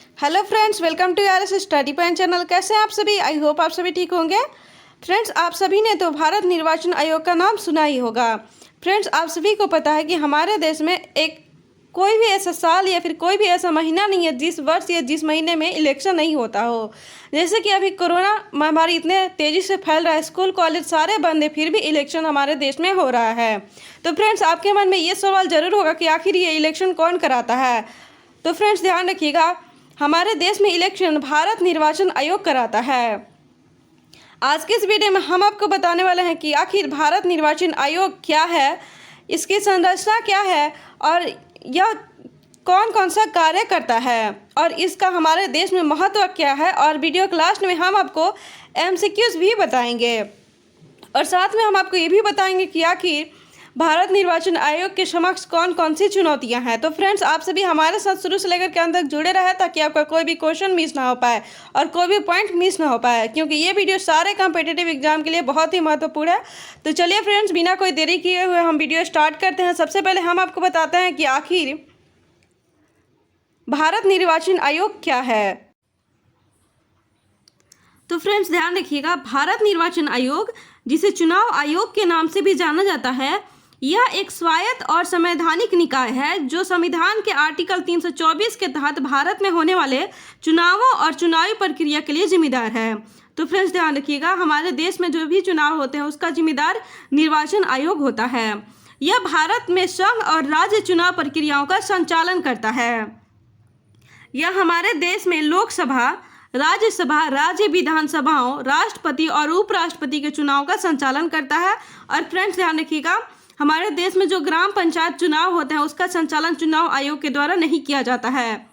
Hello friends, welcome to R S study point channel. कैसे हैं आप सभी? आई होप आप सभी ठीक होंगे। फ्रेंड्स, आप सभी ने तो भारत निर्वाचन आयोग का नाम सुना ही होगा। फ्रेंड्स, आप सभी को पता है कि हमारे देश में कोई भी ऐसा साल या फिर कोई भी ऐसा महीना नहीं है जिस वर्ष या जिस महीने में इलेक्शन नहीं होता हो। जैसे कि अभी कोरोना महामारी इतने तेज़ी से फैल रहा है, स्कूल कॉलेज सारे बंद है, फिर भी इलेक्शन हमारे देश में हो रहा है। तो फ्रेंड्स, आपके मन में ये सवाल ज़रूर होगा कि आखिर ये इलेक्शन कौन कराता है। तो फ्रेंड्स, ध्यान रखिएगा, हमारे देश में इलेक्शन भारत निर्वाचन आयोग कराता है। आज के इस वीडियो में हम आपको बताने वाले हैं कि आखिर भारत निर्वाचन आयोग क्या है, इसकी संरचना क्या है और यह कौन कौन सा कार्य करता है और इसका हमारे देश में महत्व क्या है। और वीडियो के लास्ट में हम आपको एमसीक्यूज भी बताएंगे और साथ में हम आपको ये भी बताएंगे कि आखिर भारत निर्वाचन आयोग के समक्ष कौन कौन सी चुनौतियां हैं। तो फ्रेंड्स, आप सभी हमारे साथ शुरू से लेकर के अंत तक जुड़े रहे ताकि आपका कोई भी क्वेश्चन मिस ना हो पाए और कोई भी पॉइंट मिस ना हो पाए, क्योंकि ये वीडियो सारे कॉम्पिटिटिव एग्जाम के लिए बहुत ही महत्वपूर्ण है। तो चलिए फ्रेंड्स, बिना कोई देरी किए हुए हम वीडियो स्टार्ट करते हैं। सबसे पहले हम आपको बताते हैं कि आखिर भारत निर्वाचन आयोग क्या है। तो फ्रेंड्स, ध्यान रखिएगा, भारत निर्वाचन आयोग, जिसे चुनाव आयोग के नाम से भी जाना जाता है, यह एक स्वायत्त और संवैधानिक निकाय है जो संविधान के आर्टिकल 324 के तहत भारत में होने वाले चुनावों और चुनावी प्रक्रिया के लिए जिम्मेदार है। तो फ्रेंड्स, ध्यान रखिएगा, हमारे देश में जो भी चुनाव होते हैं उसका जिम्मेदार निर्वाचन आयोग होता है। यह भारत में संघ और राज्य चुनाव प्रक्रियाओं का संचालन करता है। यह हमारे देश में लोकसभा, राज्यसभा, राज्य विधानसभाओं, राष्ट्रपति और उपराष्ट्रपति के चुनाव का संचालन करता है। और फ्रेंड्स, ध्यान रखिएगा, हमारे देश में जो ग्राम पंचायत चुनाव होते हैं उसका संचालन चुनाव आयोग के द्वारा नहीं किया जाता है।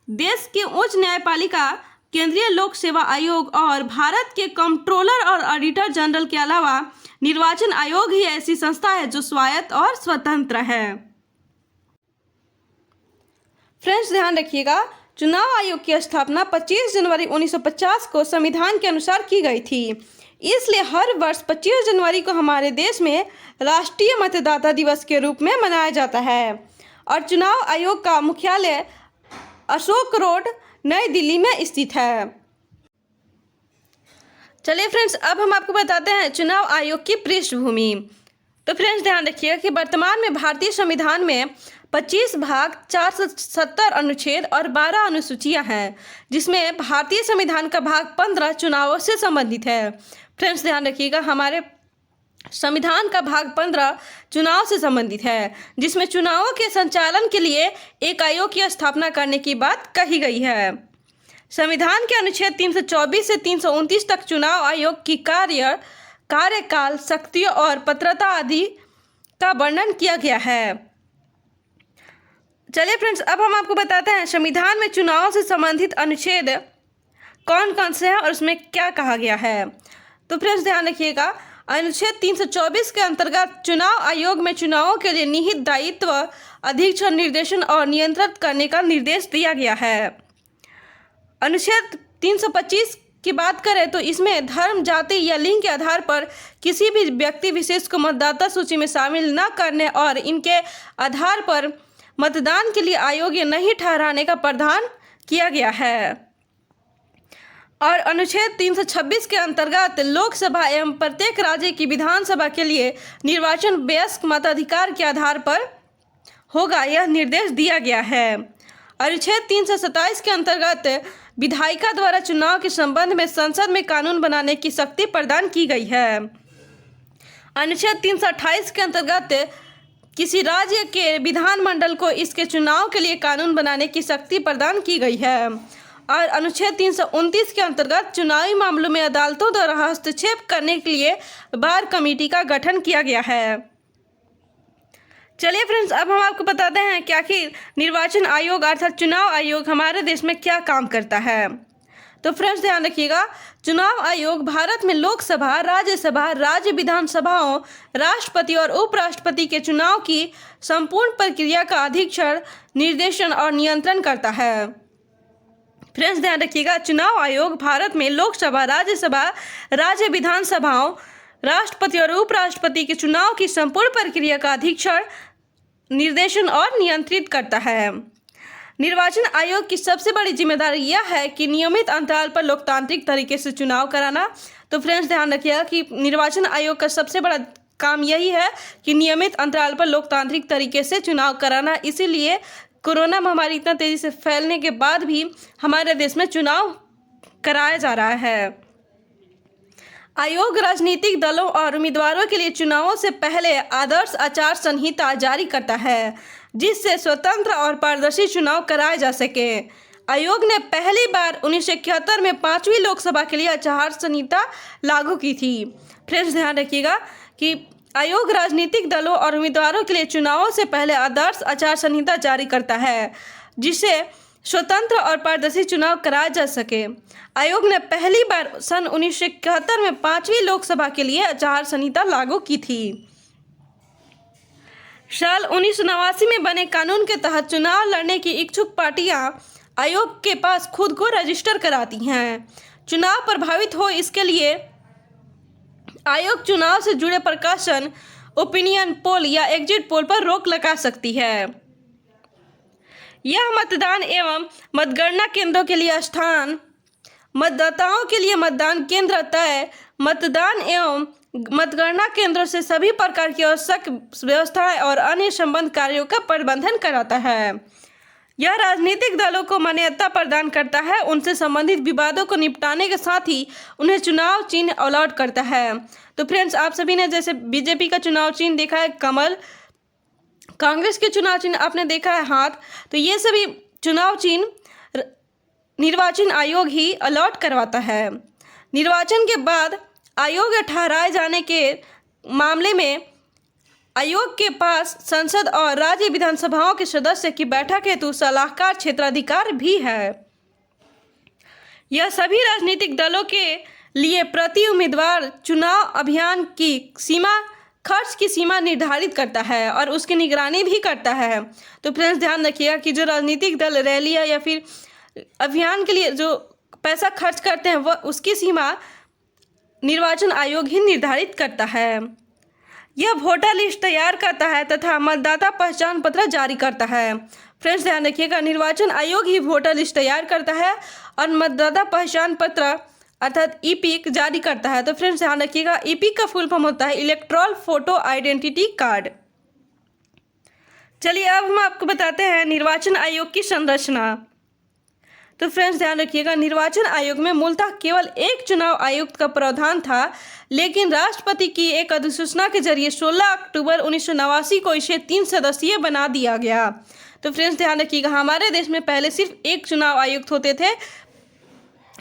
देश की उच्च न्यायपालिका, केंद्रीय लोक सेवा आयोग और भारत के कंट्रोलर और ऑडिटर जनरल के अलावा निर्वाचन आयोग ही ऐसी संस्था है जो स्वायत्त और स्वतंत्र है। फ्रेंड्स, ध्यान रखिएगा, चुनाव आयोग की स्थापना 25 जनवरी 1950 को संविधान के अनुसार की गई थी। इसलिए हर वर्ष 25 जनवरी को हमारे देश में राष्ट्रीय मतदाता दिवस के रूप में मनाया जाता है। और चुनाव आयोग का मुख्यालय अशोक रोड, नई दिल्ली में स्थित है। चलिए फ्रेंड्स, अब हम आपको बताते हैं चुनाव आयोग की पृष्ठभूमि। तो फ्रेंड्स, ध्यान रखिएगा कि वर्तमान में भारतीय संविधान में 25 भाग, 470 अनुच्छेद और 12 अनुसूचियां हैं, जिसमें भारतीय संविधान का भाग 15 चुनावों से संबंधित है। फ्रेंड्स, ध्यान रखिएगा, हमारे संविधान का भाग 15 चुनाव से संबंधित है, जिसमें चुनावों के संचालन के लिए एक आयोग की स्थापना करने की बात कही गई है। संविधान के अनुच्छेद 324 से 329 तक चुनाव आयोग की कार्यकाल, शक्तियों और पात्रता आदि का वर्णन किया गया है। चलिए फ्रेंड्स, अब हम आपको बताते हैं संविधान में चुनाव से संबंधित अनुच्छेद कौन कौन से हैं और उसमें क्या कहा गया है। तो फ्रेंड्स, ध्यान रखिएगा, अनुच्छेद 324 के अंतर्गत चुनाव आयोग में चुनावों के लिए निहित दायित्व, अधीक्षण, निर्देशन और नियंत्रित करने का निर्देश दिया गया है। अनुच्छेद 325 की बात करें तो इसमें धर्म, जाति या लिंग के आधार पर किसी भी व्यक्ति विशेष को मतदाता सूची में शामिल न करने और इनके आधार पर मतदान के लिए अयोग्य नहीं ठहराने का प्रावधान किया गया है। और अनुच्छेद 326 के अंतर्गत लोकसभा एवं प्रत्येक राज्य की विधानसभा के लिए निर्वाचन वयस्क मताधिकार के आधार पर होगा, यह निर्देश दिया गया है। अनुच्छेद 327 के अंतर्गत विधायिका द्वारा चुनाव के संबंध में संसद में कानून बनाने की शक्ति प्रदान की गई है। अनुच्छेद 328 के अंतर्गत किसी राज्य के विधानमंडल को इसके चुनाव के लिए कानून बनाने की शक्ति प्रदान की गई है। और अनुच्छेद 329 के अंतर्गत चुनावी मामलों में अदालतों द्वारा हस्तक्षेप करने के लिए बार कमेटी का गठन किया गया है। चलिए फ्रेंड्स, अब हम आपको बताते हैं कि आखिर निर्वाचन आयोग अर्थात चुनाव आयोग हमारे देश में क्या काम करता है। तो फ्रेंड्स, ध्यान रखिएगा, चुनाव आयोग भारत में लोकसभा, राज्यसभा, राज्य विधानसभाओं, राष्ट्रपति और उपराष्ट्रपति के चुनाव की संपूर्ण प्रक्रिया का अधीक्षण, निर्देशन और नियंत्रण करता है। फ्रेंड्स, ध्यान रखिएगा, चुनाव आयोग भारत में लोकसभा, राज्यसभा, राज्य विधानसभाओं, राष्ट्रपति और उपराष्ट्रपति के चुनाव की संपूर्ण प्रक्रिया का अधीक्षण, निर्देशन और नियंत्रित करता है। निर्वाचन आयोग की सबसे बड़ी जिम्मेदारी यह है कि नियमित अंतराल पर लोकतांत्रिक तरीके से चुनाव कराना। तो फ्रेंड्स ध्यान रखिएगा कि निर्वाचन आयोग का सबसे बड़ा काम यही है कि नियमित अंतराल पर लोकतांत्रिक तरीके से चुनाव कराना। इसीलिए कोरोना महामारी इतना तेजी से फैलने के बाद भी हमारे देश में चुनाव कराया जा रहा है। आयोग राजनीतिक दलों और उम्मीदवारों के लिए चुनावों से पहले आदर्श आचार संहिता जारी करता है, जिससे स्वतंत्र और पारदर्शी चुनाव कराए जा सके। आयोग ने पहली बार 1971 में 5वीं लोकसभा के लिए आचार संहिता लागू की थी। फ्रेंड्स ध्यान रखिएगा कि आयोग राजनीतिक दलों और उम्मीदवारों के लिए चुनावों से पहले आदर्श आचार संहिता जारी करता है, जिससे स्वतंत्र और पारदर्शी चुनाव कराया जा सके। आयोग ने पहली बार सन 1971 में 5वीं लोकसभा के लिए आचार संहिता लागू की थी। साल 1989 में बने कानून के तहत चुनाव लड़ने की इच्छुक पार्टियां आयोग के पास खुद को रजिस्टर कराती हैं। चुनाव प्रभावित हो इसके लिए आयोग चुनाव से जुड़े प्रकाशन, ओपिनियन पोल या एग्जिट पोल पर रोक लगा सकती है। यह मतदान एवं मतगणना केंद्रों के लिए स्थान, मतदाताओं के लिए मतदान केंद्र तय, मतदान एवं मतगणना केंद्रों से सभी प्रकार की आवश्यक व्यवस्थाएं और अन्य संबंध कार्यों का प्रबंधन कराता है। यह राजनीतिक दलों को मान्यता प्रदान करता है, उनसे संबंधित विवादों को निपटाने के साथ ही उन्हें चुनाव चिन्ह अलॉट करता है। तो फ्रेंड्स, आप सभी ने जैसे बीजेपी का चुनाव चिन्ह देखा है कमल, कांग्रेस के चुनाव चिन्ह आपने देखा है हाथ, तो ये सभी चुनाव चिन्ह निर्वाचन आयोग ही अलॉट करवाता है। निर्वाचन के बाद आयोग ठहराए जाने के मामले में आयोग के पास संसद और राज्य विधानसभाओं के सदस्य की बैठक हेतु सलाहकार क्षेत्राधिकार भी है। यह सभी राजनीतिक दलों के लिए प्रति उम्मीदवार चुनाव अभियान की सीमा, खर्च की सीमा निर्धारित करता है और उसकी निगरानी भी करता है। तो फ्रेंड्स ध्यान रखिएगा कि जो राजनीतिक दल रैलियां या फिर अभियान के लिए जो पैसा खर्च करते हैं वह उसकी सीमा निर्वाचन आयोग ही निर्धारित करता है। यह वोटर लिस्ट तैयार करता है तथा मतदाता पहचान पत्र जारी करता है। फ्रेंड्स ध्यान रखिएगा, निर्वाचन आयोग ही वोटर लिस्ट तैयार करता है और मतदाता पहचान पत्र अर्थात ईपिक जारी करता है। तो फ्रेंड्स ध्यान रखिएगा, ईपिक का फुल फॉर्म होता है इलेक्टोरल फोटो आइडेंटिटी कार्ड। चलिए अब हम आपको बताते हैं निर्वाचन आयोग की संरचना। तो फ्रेंड्स ध्यान रखिएगा, निर्वाचन आयोग में मूलतः केवल एक चुनाव आयुक्त का प्रावधान था, लेकिन राष्ट्रपति की एक अधिसूचना के जरिए 16 अक्टूबर 1989 को इसे 3 सदस्यीय बना दिया गया। तो फ्रेंड्स ध्यान रखिएगा, हमारे देश में पहले सिर्फ एक चुनाव आयुक्त होते थे,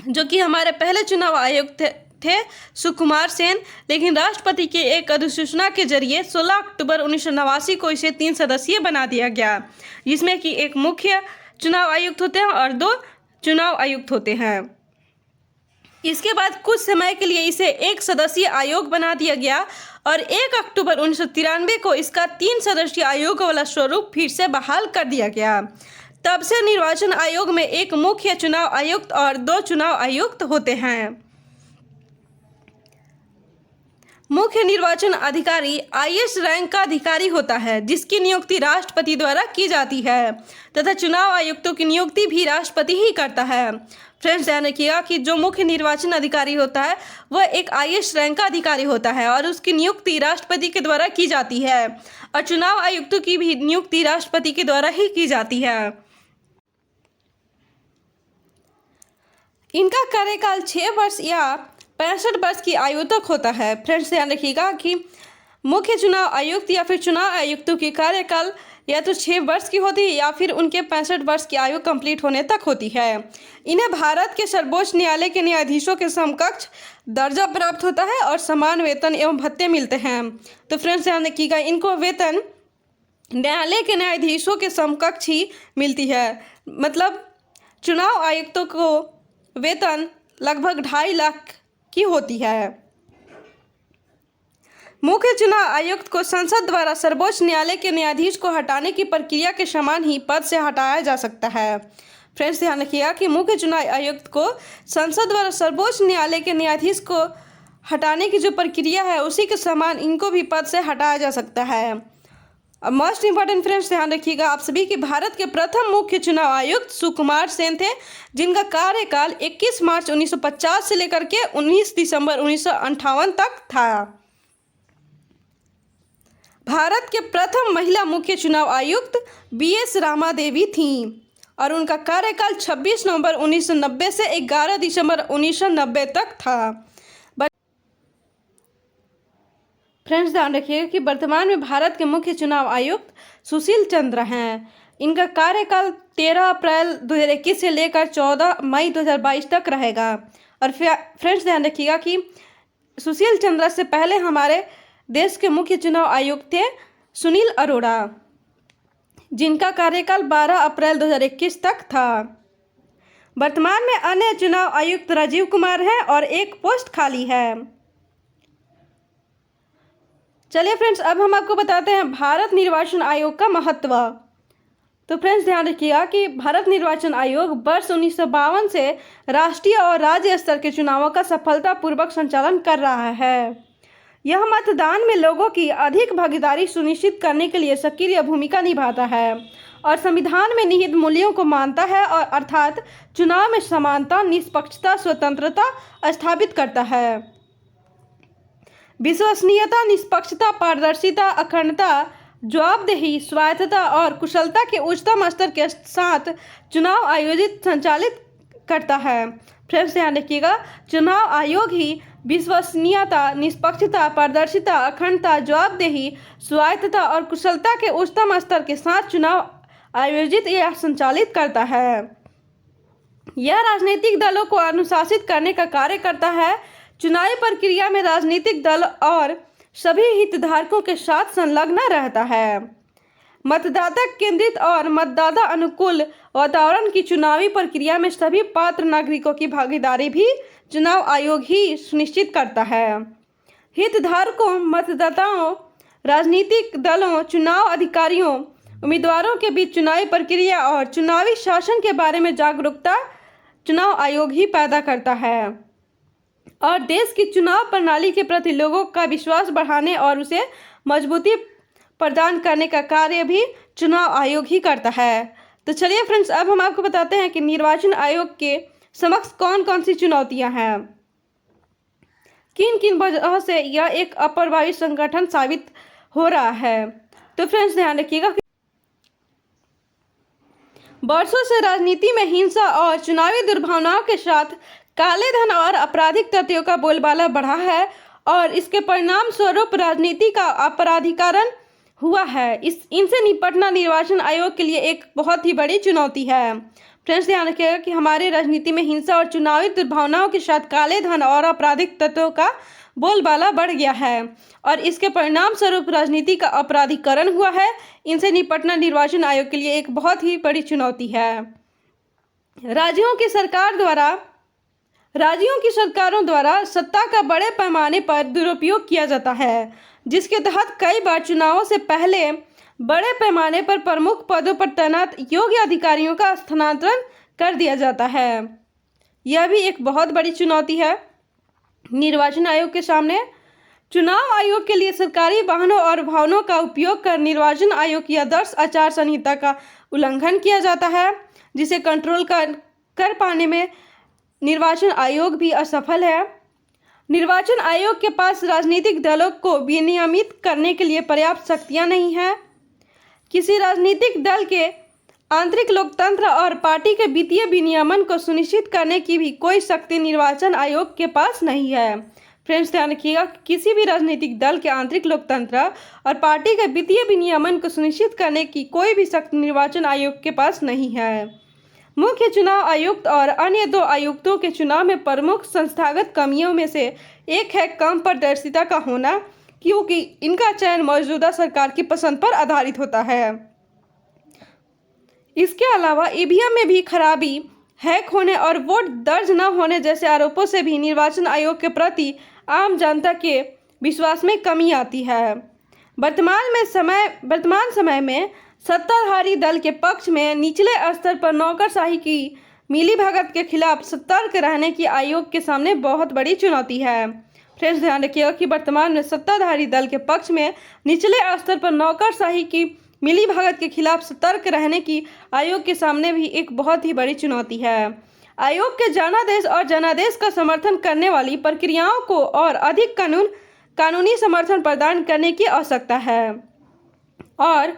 जो कि हमारे पहले चुनाव आयुक्त थे सुकुमार सेन, लेकिन राष्ट्रपति के एक अधिसूचना के जरिए 16 अक्टूबर 1989 को इसे 3 सदस्यीय बना दिया गया, जिसमें कि एक मुख्य चुनाव आयुक्त होते हैं और 2 चुनाव आयुक्त होते हैं। इसके बाद कुछ समय के लिए इसे 1 सदस्यीय आयोग बना दिया गया और 1 अक्टूबर 1993 को इसका 3 सदस्यीय आयोग वाला स्वरूप फिर से बहाल कर दिया गया। तब से निर्वाचन आयोग में एक मुख्य चुनाव आयुक्त और 2 चुनाव आयुक्त होते हैं। मुख्य निर्वाचन अधिकारी आईएएस रैंक का अधिकारी होता है, जिसकी नियुक्ति राष्ट्रपति द्वारा की जाती है तथा चुनाव आयुक्तों की नियुक्ति भी राष्ट्रपति ही करता है। फ्रेंड्स ध्यान रखिएगा कि जो मुख्य निर्वाचन अधिकारी होता है वह एक आईएएस रैंक का अधिकारी होता है और उसकी नियुक्ति राष्ट्रपति के द्वारा की जाती है और चुनाव आयुक्तों की भी नियुक्ति राष्ट्रपति के द्वारा ही की जाती है। इनका कार्यकाल 6 वर्ष या 65 वर्ष की आयु तक होता है। फ्रेंड्स ध्यान रखिएगा कि मुख्य चुनाव आयुक्त या फिर चुनाव आयुक्तों की कार्यकाल या तो 6 वर्ष की होती है या फिर उनके 65 वर्ष की आयु कंप्लीट होने तक होती है। इन्हें भारत के सर्वोच्च न्यायालय के न्यायाधीशों के समकक्ष दर्जा प्राप्त होता है और समान वेतन एवं भत्ते मिलते हैं। तो फ्रेंड्स ध्यान रखिएगा, इनको वेतन न्यायालय के न्यायाधीशों के समकक्ष ही मिलती है। मतलब चुनाव आयुक्तों को वेतन लगभग 2.5 लाख की होती है। मुख्य चुनाव आयुक्त को संसद द्वारा सर्वोच्च न्यायालय के न्यायाधीश को हटाने की प्रक्रिया के समान ही पद से हटाया जा सकता है। फ्रेंड्स ध्यान रखिएगा कि मुख्य चुनाव आयुक्त को संसद द्वारा सर्वोच्च न्यायालय के न्यायाधीश को हटाने की जो प्रक्रिया है उसी के समान इनको भी पद से हटाया जा सकता है। अब मोस्ट इंपॉर्टेंट फ्रेंड्स ध्यान रखिएगा आप सभी कि भारत के प्रथम मुख्य चुनाव आयुक्त सुकुमार सेन थे, जिनका कार्यकाल 21 मार्च 1950 से लेकर के 19 दिसंबर 1958 तक था। भारत के प्रथम महिला मुख्य चुनाव आयुक्त BS रामा देवी थीं और उनका कार्यकाल 26 नवंबर 1990 से 11 दिसंबर 1990 तक था। फ्रेंड्स ध्यान रखिएगा कि वर्तमान में भारत के मुख्य चुनाव आयुक्त सुशील चंद्र हैं। इनका कार्यकाल 13 अप्रैल 2021 से लेकर 14 मई 2022 तक रहेगा। और फ्रेंड्स ध्यान रखिएगा कि सुशील चंद्र से पहले हमारे देश के मुख्य चुनाव आयुक्त थे सुनील अरोड़ा, जिनका कार्यकाल 12 अप्रैल 2021 तक था। वर्तमान में अन्य चुनाव आयुक्त राजीव कुमार हैं और एक पोस्ट खाली है। चलिए फ्रेंड्स, अब हम आपको बताते हैं भारत निर्वाचन आयोग का महत्व। तो फ्रेंड्स ध्यान रखिएगा कि भारत निर्वाचन आयोग वर्ष 1952 से राष्ट्रीय और राज्य स्तर के चुनावों का सफलतापूर्वक संचालन कर रहा है। यह मतदान में लोगों की अधिक भागीदारी सुनिश्चित करने के लिए सक्रिय भूमिका निभाता है और संविधान में निहित मूल्यों को मानता है और अर्थात चुनाव में समानता, निष्पक्षता, स्वतंत्रता स्थापित करता है। विश्वसनीयता, निष्पक्षता, पारदर्शिता, अखंडता, जवाबदेही, स्वायत्तता और कुशलता के उच्चतम स्तर के साथ चुनाव आयोजित संचालित करता है। फ्रेंड्स ध्यान रखिएगा, चुनाव आयोग ही विश्वसनीयता, निष्पक्षता, पारदर्शिता, अखंडता, जवाबदेही, स्वायत्तता और कुशलता के उच्चतम स्तर के साथ चुनाव आयोजित या संचालित करता है। यह राजनीतिक दलों को अनुशासित करने का कार्य करता है। चुनावी प्रक्रिया में राजनीतिक दल और सभी हितधारकों के साथ संलग्न रहता है। मतदाता केंद्रित और मतदाता अनुकूल वातावरण की चुनावी प्रक्रिया में सभी पात्र नागरिकों की भागीदारी भी चुनाव आयोग ही सुनिश्चित करता है। हितधारकों, मतदाताओं, राजनीतिक दलों, चुनाव अधिकारियों, उम्मीदवारों के बीच चुनावी प्रक्रिया और चुनावी शासन के बारे में जागरूकता चुनाव आयोग ही पैदा करता है और देश की चुनाव प्रणाली के प्रति लोगों का विश्वास बढ़ाने और उसे मजबूती प्रदान करने का कार्य भी चुनाव आयोग ही करता है। तो चलिए फ्रेंड्स, अब हम आपको बताते हैं कि निर्वाचन आयोग के समक्ष कौन कौन सी चुनौतियां हैं, किन किन वजहों से यह एक अप्रभावी संगठन साबित हो रहा है। तो फ्रेंड्स ध्यान रखिएगा कि वर्षों से राजनीति में हिंसा और चुनावी दुर्भावनाओं के साथ काले धन और आपराधिक तत्वों का बोलबाला बढ़ा है और इसके परिणाम स्वरूप राजनीति का अपराधीकरण हुआ है। इनसे निपटना निर्वाचन आयोग के लिए एक बहुत ही बड़ी चुनौती है। फ्रेंड्स ध्यान रखिएगा कि हमारे राजनीति में हिंसा और चुनावी दुर्भावनाओं के साथ काले धन और आपराधिक तत्वों का बोलबाला बढ़ गया है और इसके परिणाम स्वरूप राजनीति का अपराधीकरण हुआ है। इनसे निपटना निर्वाचन आयोग के लिए एक बहुत ही बड़ी चुनौती है। राज्यों की सरकारों द्वारा सत्ता का बड़े पैमाने पर दुरुपयोग किया जाता है, जिसके तहत कई बार चुनावों से पहले बड़े पैमाने पर प्रमुख पदों पर तैनात योग्य अधिकारियों का स्थानांतरण कर दिया जाता है। यह भी एक बहुत बड़ी चुनौती है निर्वाचन आयोग के सामने। चुनाव आयोग के लिए सरकारी वाहनों और भवनों का उपयोग कर निर्वाचन आयोग की आदर्श आचार संहिता का उल्लंघन किया जाता है, जिसे कंट्रोल कर पाने में निर्वाचन आयोग भी असफल है। निर्वाचन आयोग के पास राजनीतिक दलों को विनियमित करने के लिए पर्याप्त शक्तियां नहीं हैं। किसी राजनीतिक दल के आंतरिक लोकतंत्र और पार्टी के वित्तीय विनियमन को सुनिश्चित करने की भी कोई शक्ति निर्वाचन आयोग के पास नहीं है। फ्रेंड्स ध्यान रखिएगा, किसी भी राजनीतिक दल के आंतरिक लोकतंत्र और पार्टी के वित्तीय विनियमन को सुनिश्चित करने की कोई भी शक्ति निर्वाचन आयोग के पास नहीं है। मुख्य चुनाव आयुक्त और अन्य 2 आयुक्तों के चुनाव में प्रमुख संस्थागत कमियों में से एक है कम पारदर्शिता का होना, क्योंकि इनका चयन मौजूदा सरकार की पसंद पर आधारित होता है। इसके अलावा ईवीएम में भी खराबी, हैक होने और वोट दर्ज न होने जैसे आरोपों से भी निर्वाचन आयोग के प्रति आम जनता के विश्वास में कमी आती है। वर्तमान समय में सत्ताधारी दल के पक्ष में निचले स्तर पर नौकरशाही की मिलीभगत के खिलाफ सतर्क रहने की आयोग के सामने बहुत बड़ी चुनौती है। फ्रेंड्स ध्यान रखिएगा कि वर्तमान में सत्ताधारी दल के पक्ष में निचले स्तर पर नौकरशाही की मिलीभगत के खिलाफ सतर्क रहने की आयोग के सामने भी एक बहुत ही बड़ी चुनौती है। आयोग के जनादेश और जनादेश का समर्थन करने वाली प्रक्रियाओं को और अधिक कानूनी समर्थन प्रदान करने की आवश्यकता है और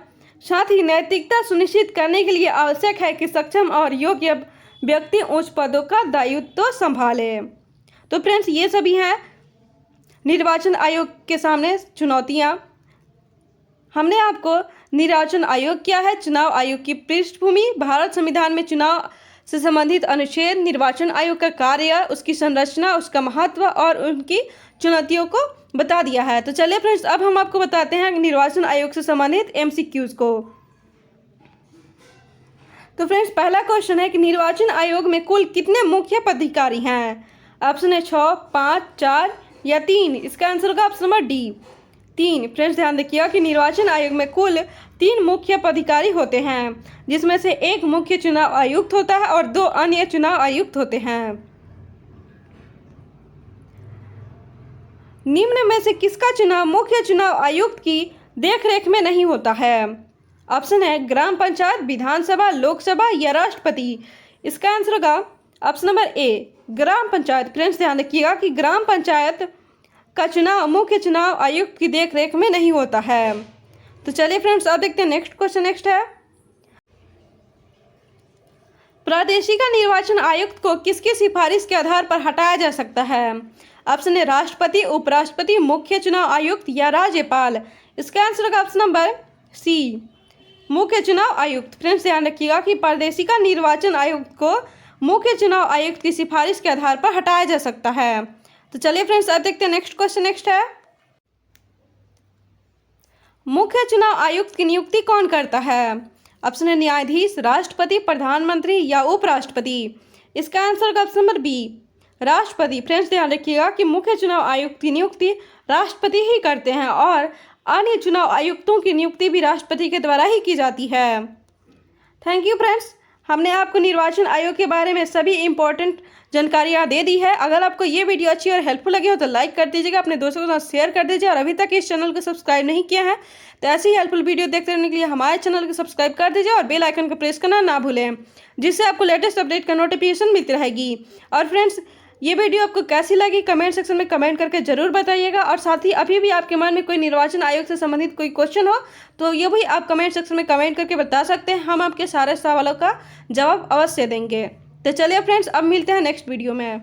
साथ ही नैतिकता सुनिश्चित करने के लिए आवश्यक है कि सक्षम और योग्य व्यक्ति उच्च पदों का दायित्व संभाले। तो फ्रेंड्स ये सभी हैं निर्वाचन आयोग के सामने चुनौतियां। हमने आपको निर्वाचन आयोग क्या है, चुनाव आयोग की पृष्ठभूमि, भारत संविधान में चुनाव से संबंधित अनुच्छेद, निर्वाचन आयोग का कार्य, उसकी संरचना, उसका महत्व और उनकी चुनौतियों को बता दिया है। तो चलिए फ्रेंड्स अब हम आपको बताते हैं निर्वाचन आयोग से संबंधित MCQs को। तो फ्रेंड्स पहला क्वेश्चन है कि निर्वाचन आयोग में कुल कितने मुख्य पदाधिकारी हैं। ऑप्शन है 6, 5, 4 या 3। इसका आंसर होगा ऑप्शन नंबर डी 3। फ्रेंड्स ध्यान रखिएगा कि निर्वाचन आयोग में कुल 3 मुख्य पदाधिकारी होते हैं, जिसमें से एक मुख्य चुनाव आयुक्त होता है और 2 अन्य चुनाव आयुक्त होते हैं। निम्न में से किसका चुनाव मुख्य चुनाव आयुक्त की देखरेख में नहीं होता है। ऑप्शन है ग्राम पंचायत, विधानसभा, लोकसभा या राष्ट्रपति। इसका आंसर होगा option number A gram panchayat. Friends ध्यान रखिएगा कि ग्राम पंचायत का चुनाव मुख्य चुनाव आयुक्त की देखरेख में नहीं होता है। तो चलिए फ्रेंड्स अब देखते हैं नेक्स्ट क्वेश्चन। नेक्स्ट है प्रादेशिक निर्वाचन आयुक्त को किसकी सिफारिश के आधार पर हटाया जा सकता है। ऑप्शन है राष्ट्रपति, उपराष्ट्रपति, मुख्य चुनाव आयुक्त या राज्यपाल। इसका आंसर होगा ऑप्शन नंबर सी मुख्य चुनाव आयुक्त। फ्रेंड्स ध्यान रखिएगा कि प्रादेशिक निर्वाचन आयुक्त को मुख्य चुनाव आयुक्त की सिफारिश के आधार पर हटाया जा सकता है। तो चलिए फ्रेंड्स अब देखते हैं नेक्स्ट क्वेश्चन। नेक्स्ट है मुख्य चुनाव आयुक्त की नियुक्ति कौन करता है। ऑप्शन है न्यायाधीश, राष्ट्रपति, प्रधानमंत्री या उपराष्ट्रपति। इसका आंसर होगा ऑप्शन नंबर बी राष्ट्रपति। फ्रेंड्स ध्यान रखिएगा कि मुख्य चुनाव आयुक्त की नियुक्ति राष्ट्रपति ही करते हैं और अन्य चुनाव आयुक्तों की नियुक्ति भी राष्ट्रपति के द्वारा ही की जाती है। थैंक यू फ्रेंड्स, हमने आपको निर्वाचन आयोग के बारे में सभी इंपॉर्टेंट जानकारियाँ दे दी है। अगर आपको ये वीडियो अच्छी और हेल्पफुल लगी हो तो लाइक कर दीजिएगा, अपने दोस्तों के साथ शेयर कर दीजिए और अभी तक इस चैनल को सब्सक्राइब नहीं किया है तो ऐसी ही हेल्पफुल वीडियो देखते रहने के लिए हमारे चैनल को सब्सक्राइब कर दीजिए और बेल आइकन को प्रेस करना ना भूलें, जिससे आपको लेटेस्ट अपडेट का नोटिफिकेशन मिलती रहेगी। और फ्रेंड्स ये वीडियो आपको कैसी लगी कमेंट सेक्शन में कमेंट करके जरूर बताइएगा और साथ ही अभी भी आपके मन में कोई निर्वाचन आयोग से संबंधित कोई क्वेश्चन हो तो ये भी आप कमेंट सेक्शन में कमेंट करके बता सकते हैं, हम आपके सारे सवालों का जवाब अवश्य देंगे। तो चलिए फ्रेंड्स अब मिलते हैं नेक्स्ट वीडियो में।